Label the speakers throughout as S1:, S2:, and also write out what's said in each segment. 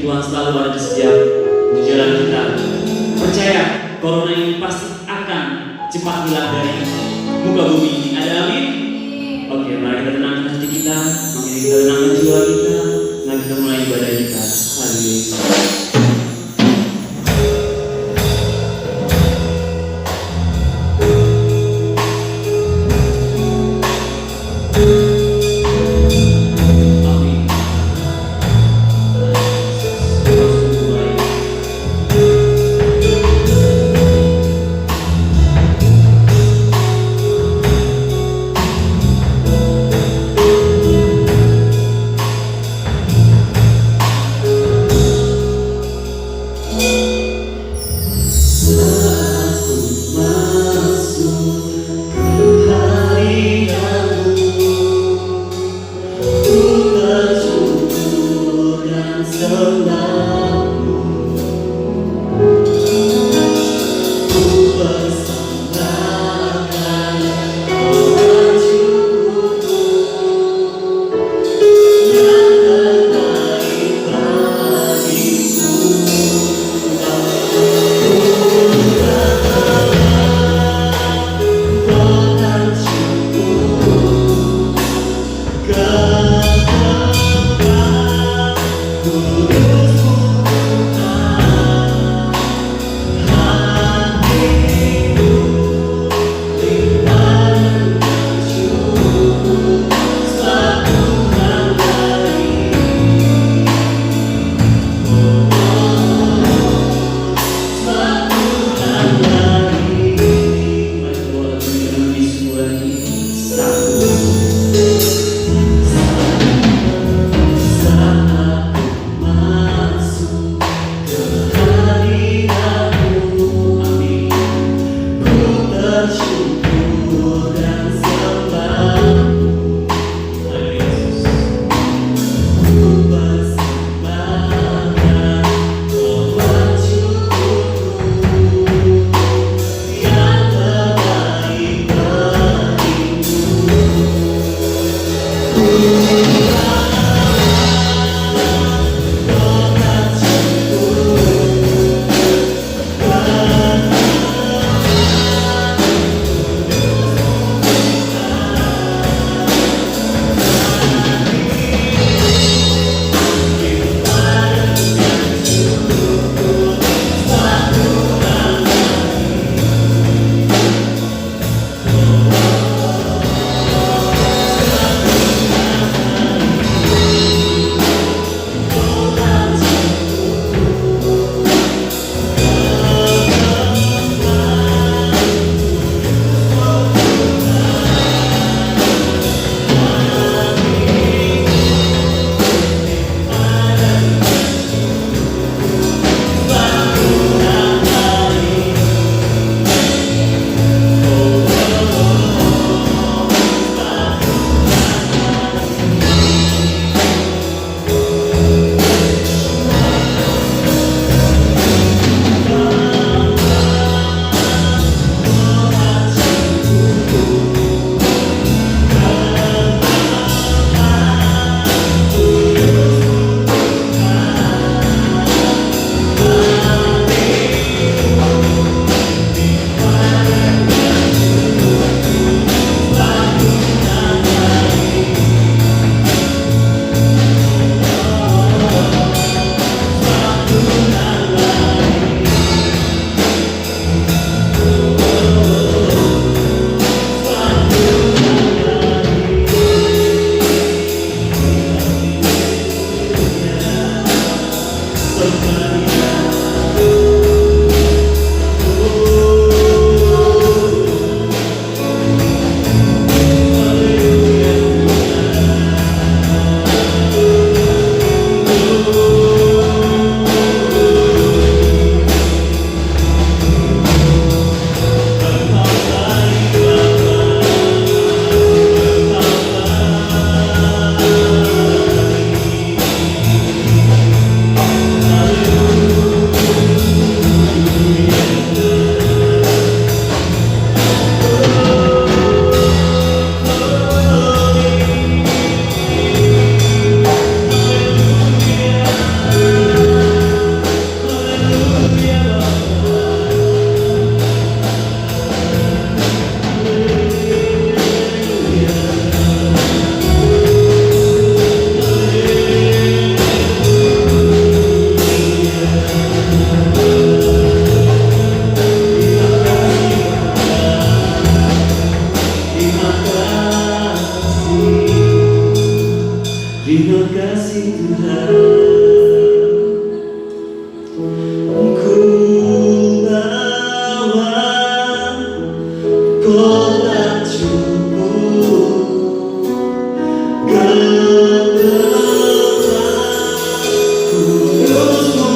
S1: Tuhan selalu ada di setiap jalan kita. Percaya corona ini pasti akan cepat hilang dari muka bumi ini. Ada amin? Oke, mari kita tenangkan hati kita, mari kita tenangkan jiwa kita, mari kita mulai ibadah kita. Haleluya. Terima kasih Tuhan, ku bawa Kau tak cukup ke tempatku, terusmu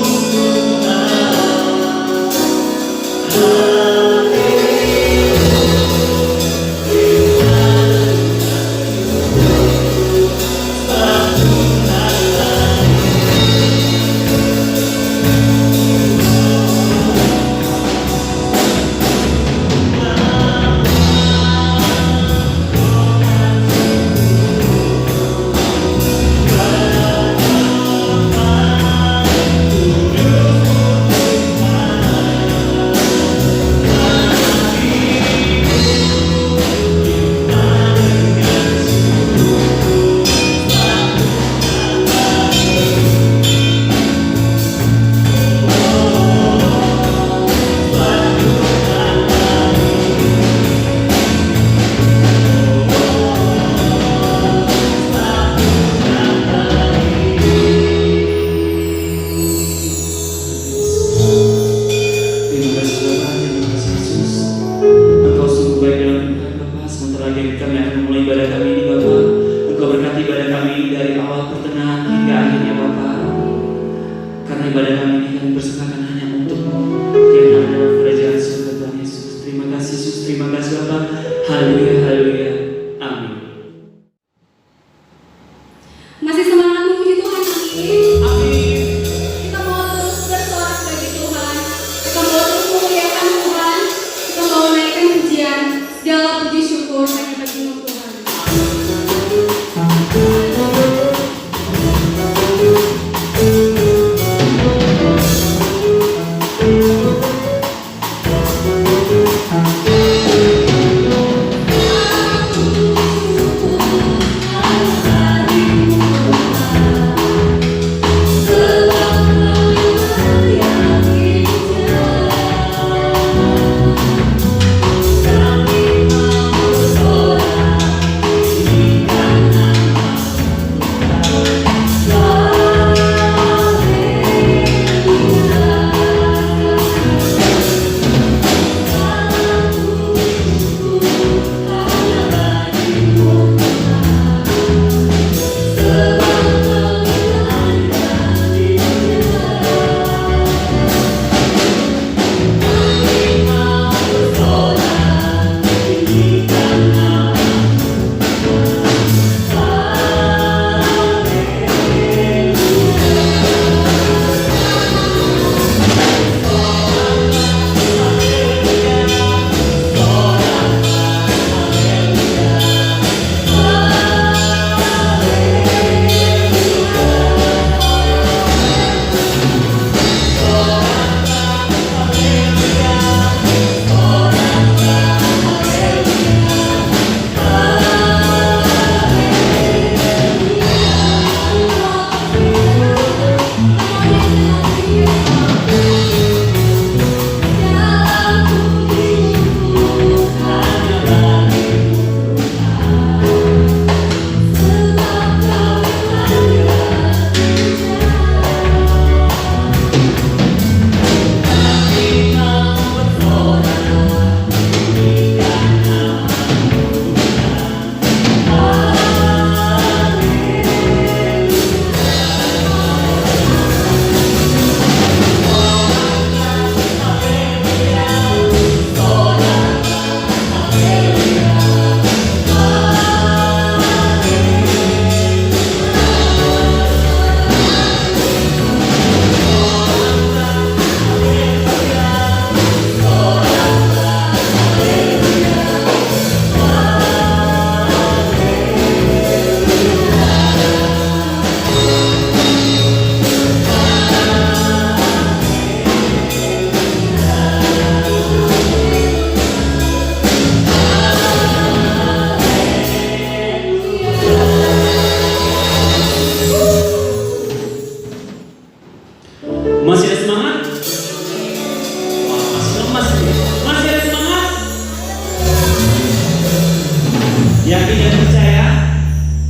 S2: Yakin dan percaya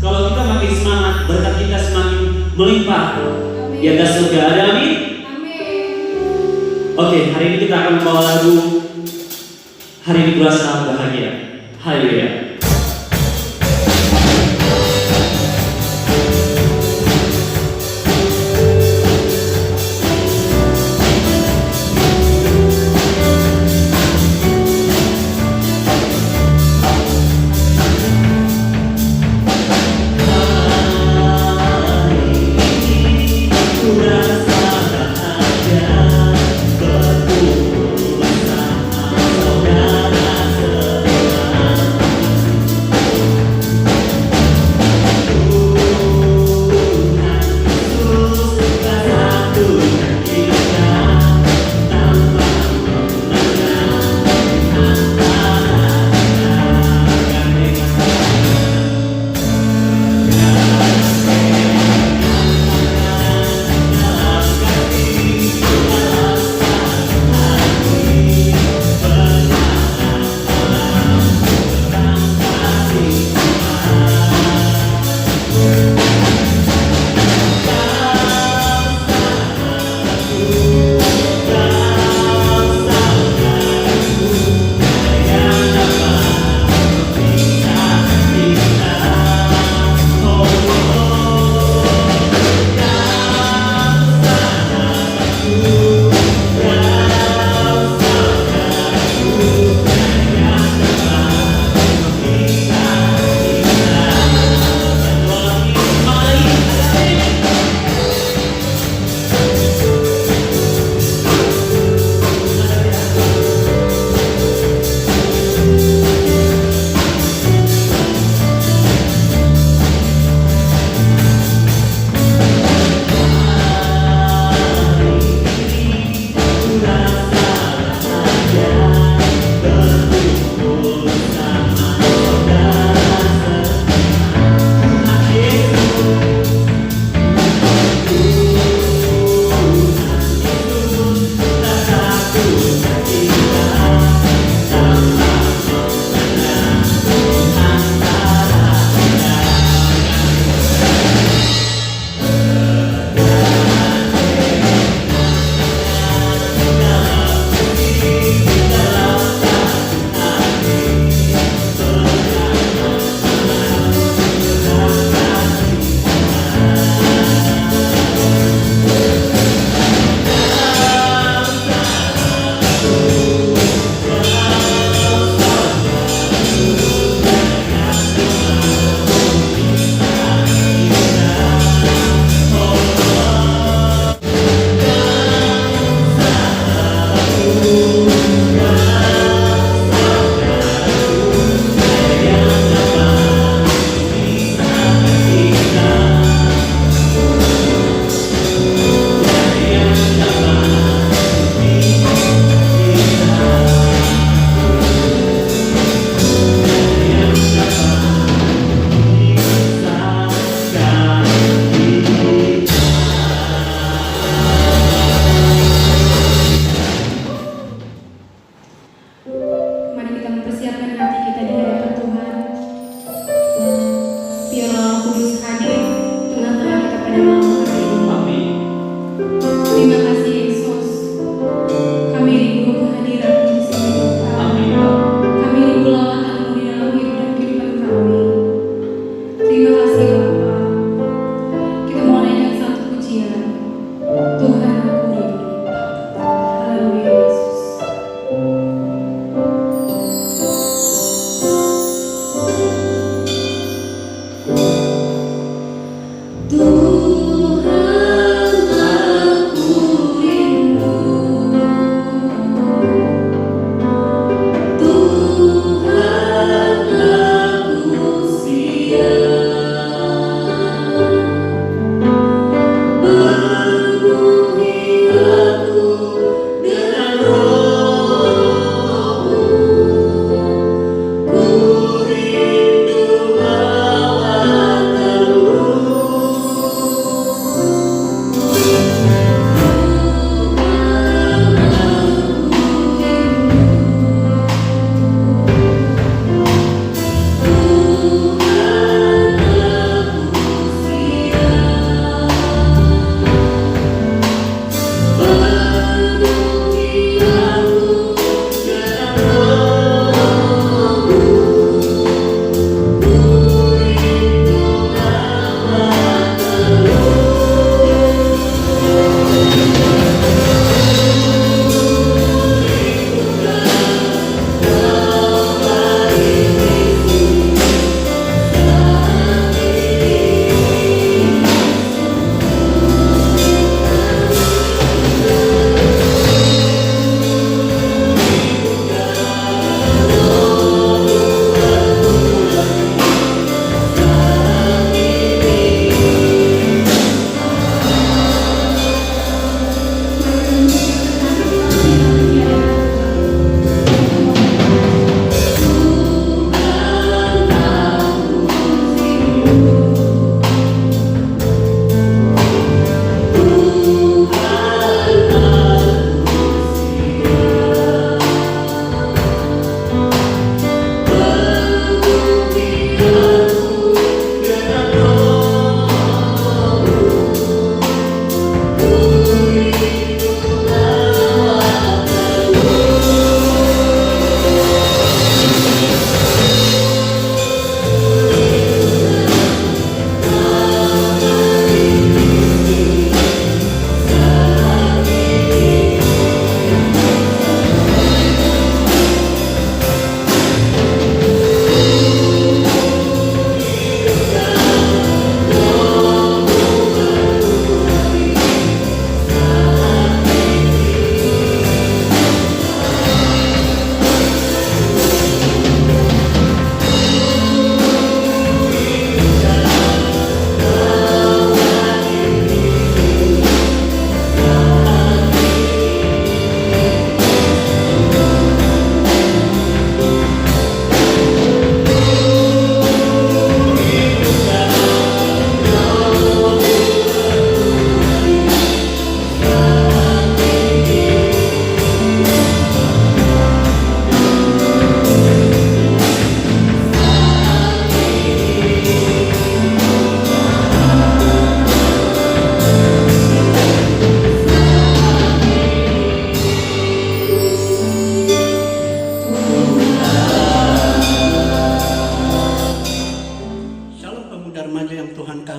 S2: kalau kita makin semangat, berkat kita
S1: melimpah di atas surga. Ada amin? Oke, hari ini kita akan membawa lagu Hari Ini Kurasa Bahagia. Haleluya.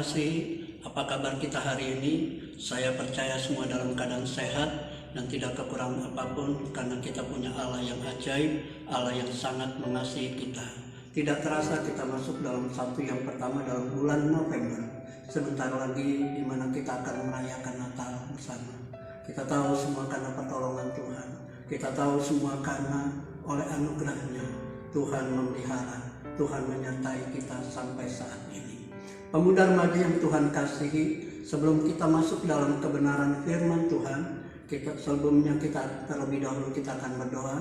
S2: kasih, apa kabar kita hari ini? Saya percaya semua dalam keadaan sehat dan tidak kekurangan apapun, karena kita punya Allah yang ajaib, Allah yang sangat mengasihi kita. Tidak terasa kita masuk dalam Sabtu yang pertama dalam bulan November. Sebentar lagi di mana kita akan merayakan Natal bersama. Kita tahu semua karena pertolongan Tuhan. Kita tahu semua karena oleh anugerahnya Tuhan memelihara, Tuhan menyertai kita sampai saat ini. Pemuda remaja yang Tuhan kasihi, sebelum kita masuk dalam kebenaran firman Tuhan, sebelumnya kita terlebih dahulu kita akan berdoa.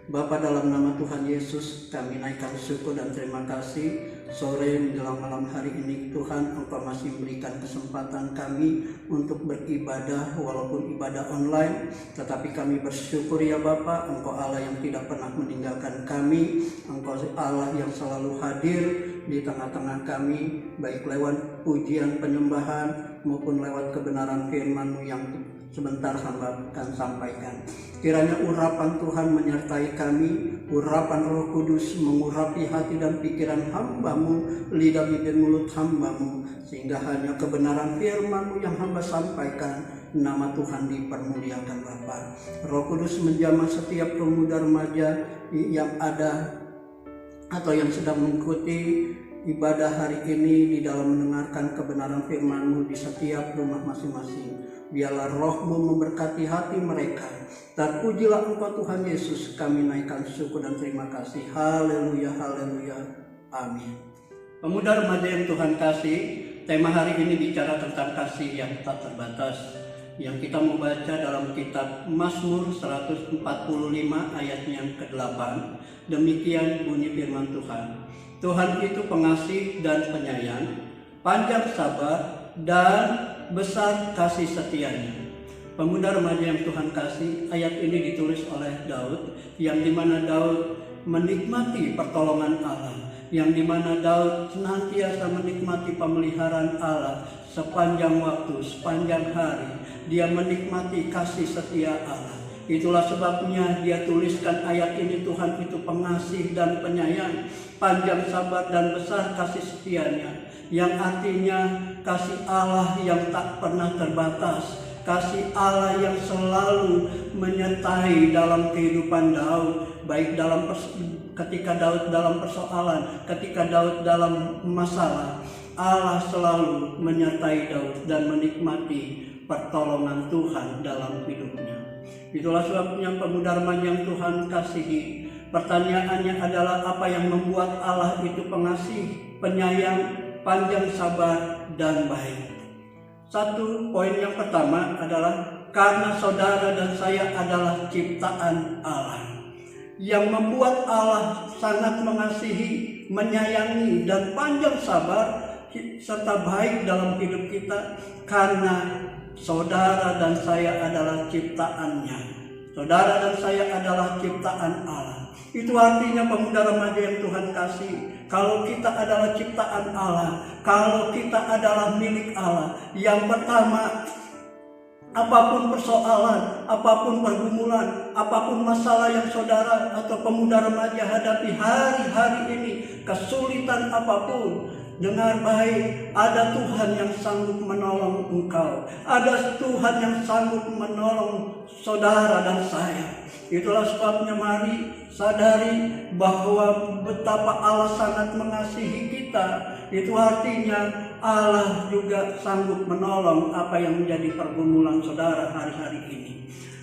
S2: Bapa, dalam nama Tuhan Yesus, kami naikkan syukur dan terima kasih sore menjelang malam hari ini. Tuhan, Engkau masih memberikan kesempatan kami untuk beribadah walaupun ibadah online, tetapi kami bersyukur ya Bapa, Engkau Allah yang tidak pernah meninggalkan kami, Engkau Allah yang selalu hadir di tengah-tengah kami, baik lewat pujian penyembahan maupun lewat kebenaran firman-Mu yang sebentar hamba akan sampaikan. Kiranya urapan Tuhan menyertai kami, urapan Roh Kudus mengurapi hati dan pikiran hamba-Mu, lidah bibir mulut hamba-Mu, sehingga hanya kebenaran firman-Mu yang hamba sampaikan, nama Tuhan dipermuliakan Bapa. Roh Kudus menjamah setiap pemuda remaja yang ada atau yang sedang mengikuti ibadah hari ini di dalam mendengarkan kebenaran firman-Mu di setiap rumah masing-masing. Biarlah Roh-Mu memberkati hati mereka. Terpujilah Engkau Tuhan Yesus, kami naikkan syukur dan terima kasih. Haleluya, haleluya, amin. Pemuda remaja yang Tuhan kasih, tema hari ini bicara tentang kasih yang tak terbatas, yang kita mau baca dalam kitab Mazmur 145 ayatnya yang ke-8. Demikian bunyi firman Tuhan. Tuhan itu pengasih dan penyayang, panjang sabar dan besar kasih setianya. Pemuda remaja yang Tuhan kasih, ayat ini ditulis oleh Daud, yang dimana Daud menikmati pertolongan Allah, yang dimana Daud senantiasa menikmati pemeliharaan Allah sepanjang waktu, sepanjang hari. Dia menikmati kasih setia Allah. Itulah sebabnya dia tuliskan ayat ini, Tuhan itu pengasih dan penyayang, panjang sabar dan besar kasih setianya, yang artinya kasih Allah yang tak pernah terbatas, kasih Allah yang selalu menyertai dalam kehidupan Daud, baik ketika Daud dalam persoalan, ketika Daud dalam masalah, Allah selalu menyertai Daud dan menikmati pertolongan Tuhan dalam hidupnya. Itulah sebabnya pemuda remaja yang Tuhan kasihi, pertanyaannya adalah apa yang membuat Allah itu pengasih, penyayang, panjang sabar, dan baik. Satu poin yang pertama adalah karena saudara dan saya adalah ciptaan Allah. Yang membuat Allah sangat mengasihi, menyayangi, dan panjang sabar serta baik dalam hidup kita, karena saudara dan saya adalah ciptaannya. Saudara dan saya adalah ciptaan Allah. Itu artinya pemuda remaja yang Tuhan kasih, kalau kita adalah ciptaan Allah, kalau kita adalah milik Allah, yang pertama, apapun persoalan, apapun pergumulan, apapun masalah yang saudara atau pemuda remaja hadapi hari-hari ini, kesulitan apapun, dengar baik, ada Tuhan yang sanggup menolong engkau. Ada Tuhan yang sanggup menolong saudara dan saya. Itulah sebabnya mari sadari bahwa betapa Allah sangat mengasihi kita. Itu artinya Allah juga sanggup menolong apa yang menjadi pergumulan saudara hari-hari ini.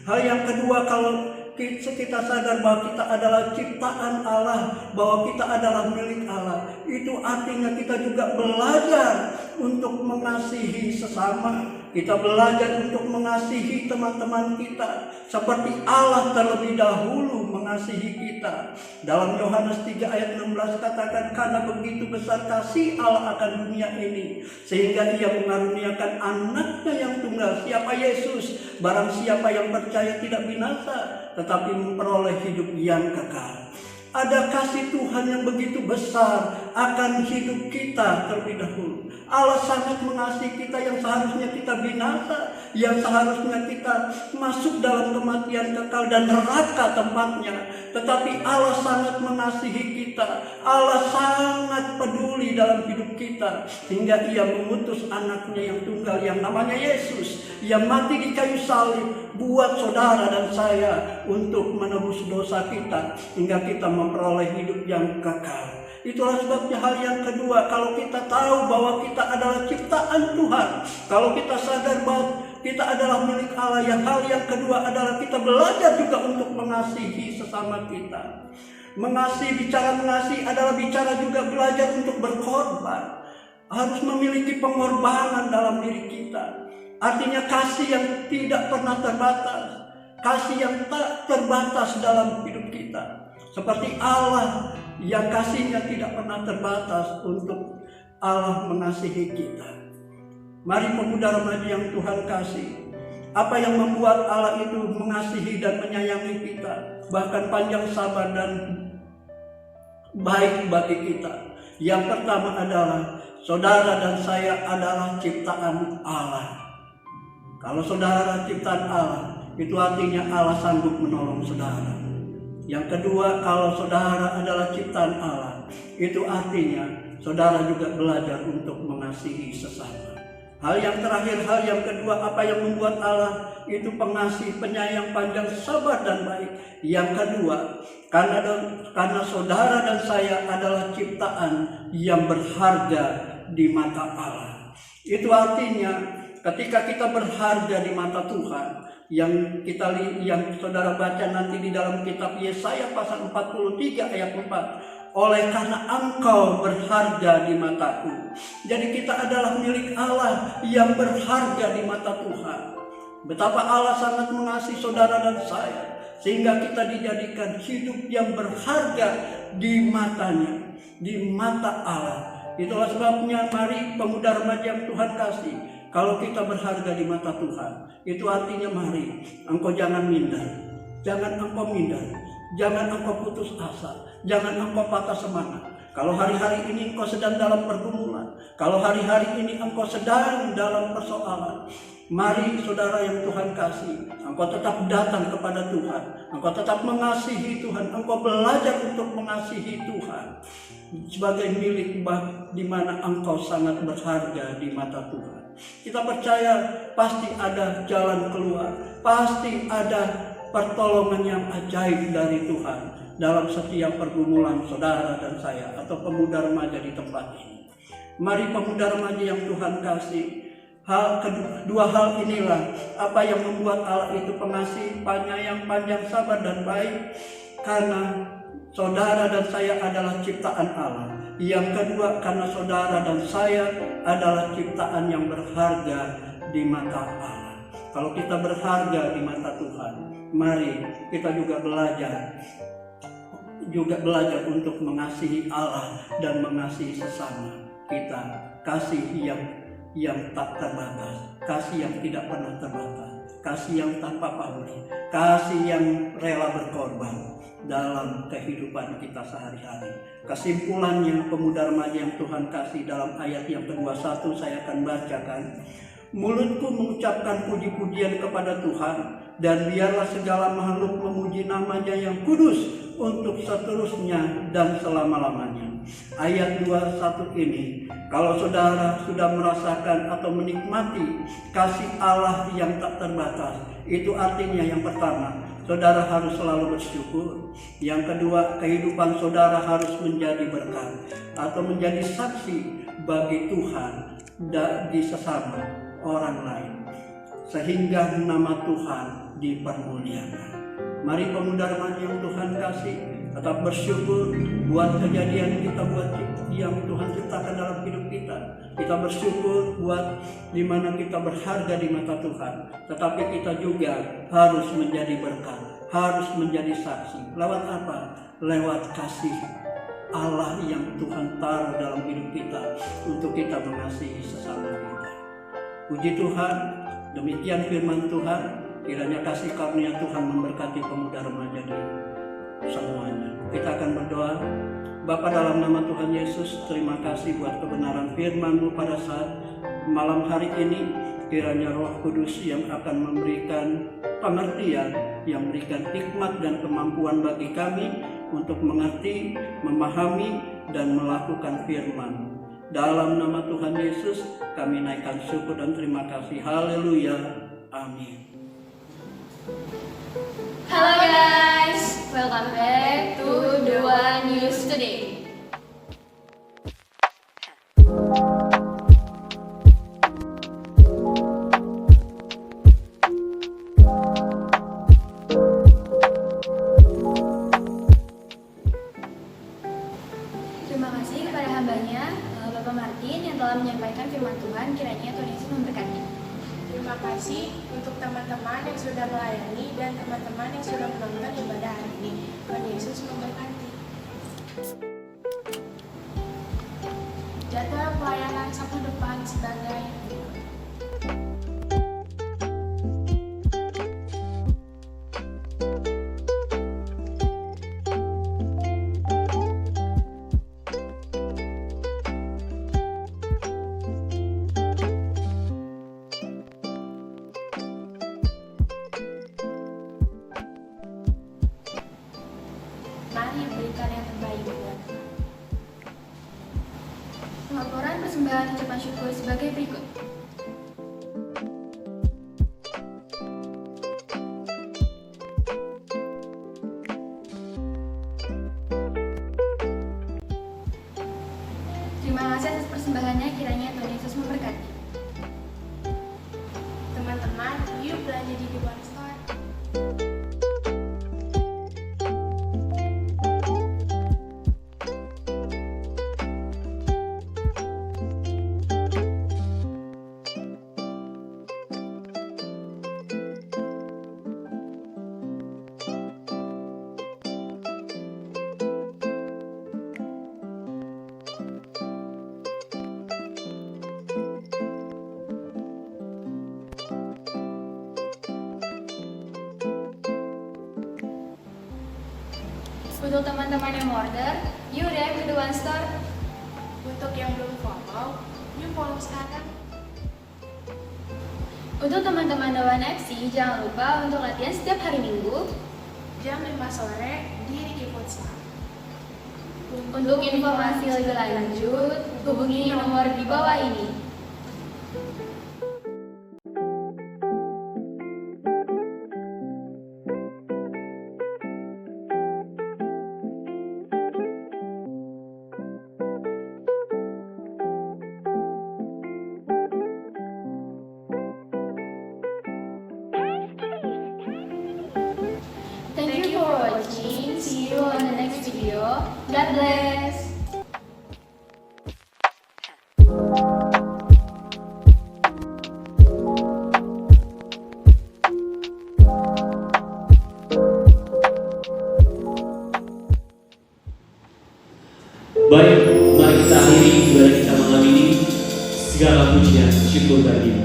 S2: Hal yang kedua, kalau kita sadar bahwa kita adalah ciptaan Allah, bahwa kita adalah milik Allah, itu artinya kita juga belajar untuk mengasihi sesama. Kita belajar untuk mengasihi teman-teman kita seperti Allah terlebih dahulu mengasihi kita. Dalam Yohanes 3 ayat 16 katakan, karena begitu besar kasih Allah akan dunia ini, sehingga Ia mengaruniakan anaknya yang tunggal, siapa Yesus. Barang siapa yang percaya tidak binasa, tetapi memperoleh hidup yang kekal. Ada kasih Tuhan yang begitu besar akan hidup kita terlebih dahulu. Allah sangat mengasihi kita yang seharusnya kita binasa, yang seharusnya kita masuk dalam kematian kekal dan neraka tempatnya. Tetapi Allah sangat mengasihi kita. Allah sangat peduli dalam hidup kita, hingga Ia mengutus anaknya yang tunggal yang namanya Yesus, yang mati di kayu salib buat saudara dan saya untuk menebus dosa kita, hingga kita memperoleh hidup yang kekal. Itulah sebabnya hal yang kedua, kalau kita tahu bahwa kita adalah ciptaan Tuhan, kalau kita sadar bahwa kita adalah milik Allah, hal yang kedua adalah kita belajar juga untuk mengasihi sesama kita. Mengasihi, bicara mengasihi adalah bicara juga belajar untuk berkorban. Harus memiliki pengorbanan dalam diri kita. Artinya kasih yang tidak pernah terbatas, kasih yang tak terbatas dalam hidup kita. Seperti Allah yang kasihnya tidak pernah terbatas untuk Allah mengasihi kita. Mari pemuda remaja yang Tuhan kasih, apa yang membuat Allah itu mengasihi dan menyayangi kita, bahkan panjang sabar dan baik bagi kita. Yang pertama adalah saudara dan saya adalah ciptaan Allah. Kalau saudara ciptaan Allah, itu artinya Allah sanggup menolong saudara. Yang kedua, kalau saudara adalah ciptaan Allah, itu artinya saudara juga belajar untuk mengasihi sesama. Hal yang terakhir, hal yang kedua, apa yang membuat Allah itu pengasih, penyayang, panjang sabar dan baik. Yang kedua, karena saudara dan saya adalah ciptaan yang berharga di mata Allah. Itu artinya ketika kita berharga di mata Tuhan, yang saudara baca nanti di dalam kitab Yesaya pasal 43 ayat 4. Oleh karena engkau berharga di mataku. Jadi kita adalah milik Allah yang berharga di mata Tuhan. Betapa Allah sangat mengasihi saudara dan saya, sehingga kita dijadikan hidup yang berharga di matanya, di mata Allah. Itulah sebabnya mari pemuda remaja yang Tuhan kasih, kalau kita berharga di mata Tuhan, itu artinya mari engkau jangan minder, jangan engkau minder, jangan engkau putus asa, jangan engkau patah semangat. Kalau hari-hari ini engkau sedang dalam pergumulan, kalau hari-hari ini engkau sedang dalam persoalan, mari saudara yang Tuhan kasih, engkau tetap datang kepada Tuhan, engkau tetap mengasihi Tuhan, engkau belajar untuk mengasihi Tuhan sebagai milik di mana engkau sangat berharga di mata Tuhan. Kita percaya pasti ada jalan keluar, pasti ada pertolongan yang ajaib dari Tuhan dalam setiap pergumulan saudara dan saya atau pemuda remaja di tempat ini. Mari pemuda remaja yang Tuhan kasih, dua hal inilah apa yang membuat Allah itu pengasih, penyayang, panjang sabar dan baik, karena saudara dan saya adalah ciptaan Allah. Yang kedua, karena saudara dan saya adalah ciptaan yang berharga di mata Allah. Kalau kita berharga di mata Tuhan, mari kita juga belajar untuk mengasihi Allah dan mengasihi sesama kita. Kasih yang tak terbatas, kasih yang tidak pernah terbatas, kasih yang tanpa pamrih, kasih yang rela berkorban dalam kehidupan kita sehari-hari. Kesimpulannya, pemuda remaja yang Tuhan kasih, dalam ayat yang ke-21 saya akan bacakan. Mulutku mengucapkan puji-pujian kepada Tuhan, dan biarlah segala makhluk memuji namanya yang kudus untuk seterusnya dan selama-lamanya. Ayat 21 ini, kalau saudara sudah merasakan atau menikmati kasih Allah yang tak terbatas, itu artinya yang pertama, saudara harus selalu bersyukur. Yang kedua, kehidupan saudara harus menjadi berkat atau menjadi saksi bagi Tuhan di sesama orang lain, sehingga nama Tuhan dipermuliakan. Mari pemuda remaja yang Tuhan kasih, tetap bersyukur buat kejadian kita, buat yang Tuhan ciptakan dalam hidup kita. Kita bersyukur buat dimana kita berharga di mata Tuhan, tetapi kita juga harus menjadi berkat, harus menjadi saksi. Lewat apa? Lewat kasih Allah yang Tuhan taruh dalam hidup kita untuk kita mengasihi sesama kita. Puji Tuhan, demikian firman Tuhan. Kiranya kasih karunia Tuhan memberkati pemuda remaja di semuanya. Kita akan berdoa. Bapa, dalam nama Tuhan Yesus, terima kasih buat kebenaran firman-Mu pada saat malam hari ini. Kiranya Roh Kudus yang akan memberikan pengertian, yang memberikan hikmat dan kemampuan bagi kami untuk mengerti, memahami, dan melakukan firman. Dalam nama Tuhan Yesus, kami naikkan syukur dan terima kasih. Haleluya. Amin.
S3: Halo guys, welcome back to The One News Today. Terima kasih kepada hambanya, Bapak Martin yang telah menyampaikan firman Tuhan. Kiranya Tuhan Yesus memberkati.
S4: Terima kasih untuk teman-teman yang sudah melayani dan teman-teman yang sudah menonton ibadah hari ini. Tuhan Yesus memberkati. Jadwal pelayanan Sabtu depan sebagai berikut. Mari berikan yang terbaik buat Tuhan.
S3: Laporan persembahan ucapan syukur sebagai berikut. Terima kasih atas persembahannya, kiranya Tuhan Yesus memberkati.
S4: Teman-teman, yuk belanja di One Store.
S3: Untuk teman-teman yang mau order, yuk DM ke The One Store.
S4: Untuk yang belum follow, yuk follow sekarang.
S3: Untuk teman-teman The One FC, jangan lupa untuk latihan setiap hari Minggu.
S4: Jam 5 sore di Ricky Futsal.
S3: Untuk informasi lebih lanjut, hubungi nomor di bawah ini. Thank you for watching. See you on the next video. God bless.
S1: Baik, mari kita akhiri ibadah kita malam ini. Segala pujian syukur bagi-Mu.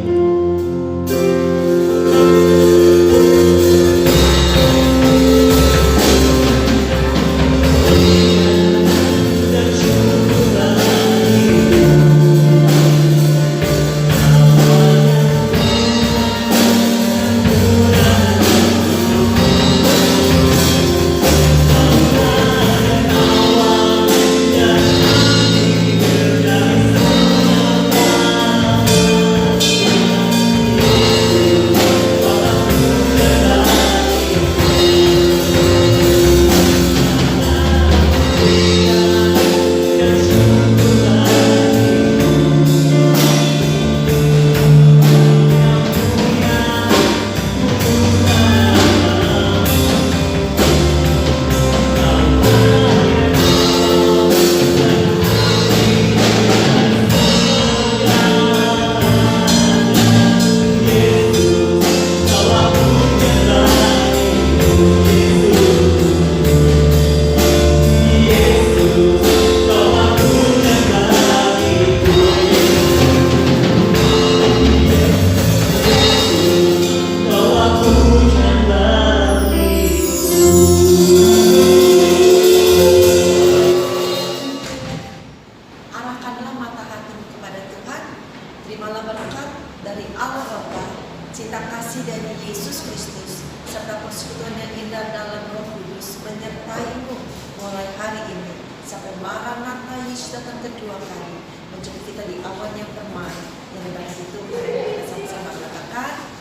S5: Yesus datang kedua kali menjemput kita di awan yang permai, yang dimana itu kita sama-sama katakan